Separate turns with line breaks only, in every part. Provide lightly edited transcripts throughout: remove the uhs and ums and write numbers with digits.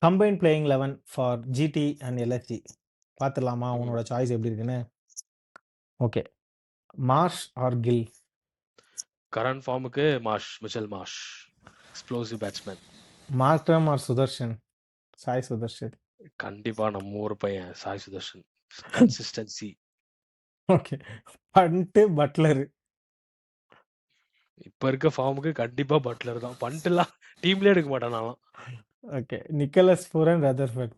Combined playing 11 for GT and LSG. பார்த்துடலாமா
ம்.
உன்னோட சாய்ஸ் எப்படி இருக்குன்னு? Okay. Marsh or Gill?
Current ஃபார்முக்கு Mitchell Marsh. Explosive batsman.
Markram or Sudharsan? Sai Sudharsan.
கண்டிப்பா நம்ம ஊர் பையன் Sai Sudharsan. Consistency.
Okay. Pant Buttler?
இப்ப இருக்க ஃபார்முக்கு கண்டிப்பா பட்லர் தான். பண்ட்லாம் டீம்லயே எடுக்க மாட்டேன் நான்.
Okay. Nicholas Pooran Rutherford?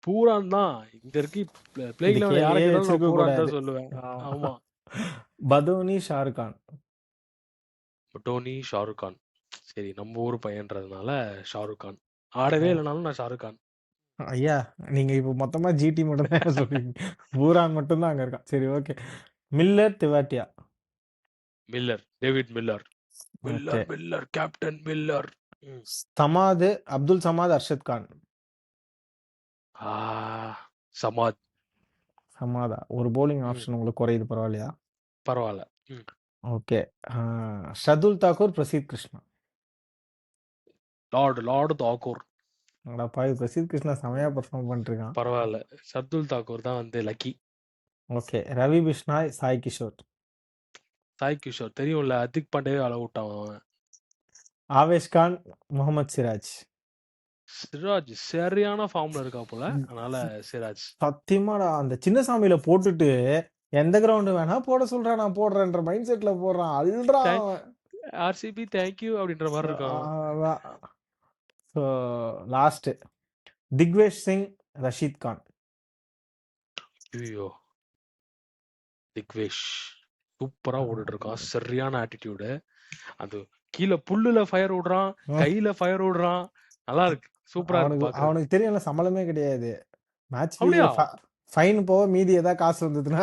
Pooran தான். இங்க இருக்கு பிளேயிங்
இதுக்கு
11 யாரை
ஏ
கேட்டாலும் நான்
வச்சிருக்க
பூரான்
கூடாது.
தான் சொல்லுவேன். ஆமா.
பதோனி ஷாருக்கான்?
டோனி ஷாருக் கான். சரி நம்ம ஊர் பையன்றதுனால ஷாருக் கான். ஆடவே இல்லைனாலும் நான் ஷாருக் கான்.
ஐயா நீங்க இப்போ மொத்தமா ஜிடி மட்டும் தான் சொல்றீங்க. பூரான் மட்டும் தான் அங்க இருக்கான். சரி okay. Miller Tewatia?
Miller. David Miller.
Okay.
Miller captain Miller.
Samad Abdul Samad Arshad Khan?
Samad.
சமாதா. ஒரு போலிங் ஆப்ஷன் உங்களுக்கு குறையுது, பரவாயில்லையா?
பரவாயில்ல.
ஓகே. ஷர்துல் தாக்கூர் பிரசீத் கிருஷ்ணா?
லார்டு தாக்கூர்.
பாய் பிரசீத் கிருஷ்ணா செமையா பெர்ஃபார்ம் பண்ணிருக்கான்.
பரவாயில்ல. ஷர்துல் தாக்கூர் தான் வந்து லக்கி.
ஓகே. ரவி பிஷ்னாய் சாய் கிஷோர்?
சாய் கிஷோர் தெரியும்ல, அதிக் பாண்டே அளவு விட்டான் அவன்.
ஆவேஷ் கான் முகமது சிராஜ்?
சிராஜ் சரியான ஃபார்ம்ல இருக்கா போல, அதனால சிராஜ்.
சத்தியமாடா அந்த சின்னசாமியில போட்டுட்டு எந்த கிரவுண்ட் வேணா போட சொல்றான், நான் போடுறேன்ற மைண்ட் செட்ல போடுறான். அல்றான்.
ஆர்சிபி தேங்க்யூ அப்படின்ற மாதிரி இருக்கான்.
So last Digvesh Singh Rashid Khan?
ஐயோ திக்வேஷ் சூப்பரா ஓடிட்டு இருக்கான். சரியான ஆட்டிடியூடு. அது கீழே புல்லுல ஃபயர் விடுறான், கையில ஃபயர் விடுறான். நல்லா இருக்கு. சூப்பரா இருக்கு.
அவனுக்கு தெரியல சம்பளமே கிடையாது. மேட்ச் ஃபைன் போக மீதி ஏதாவது காசு வந்ததுன்னா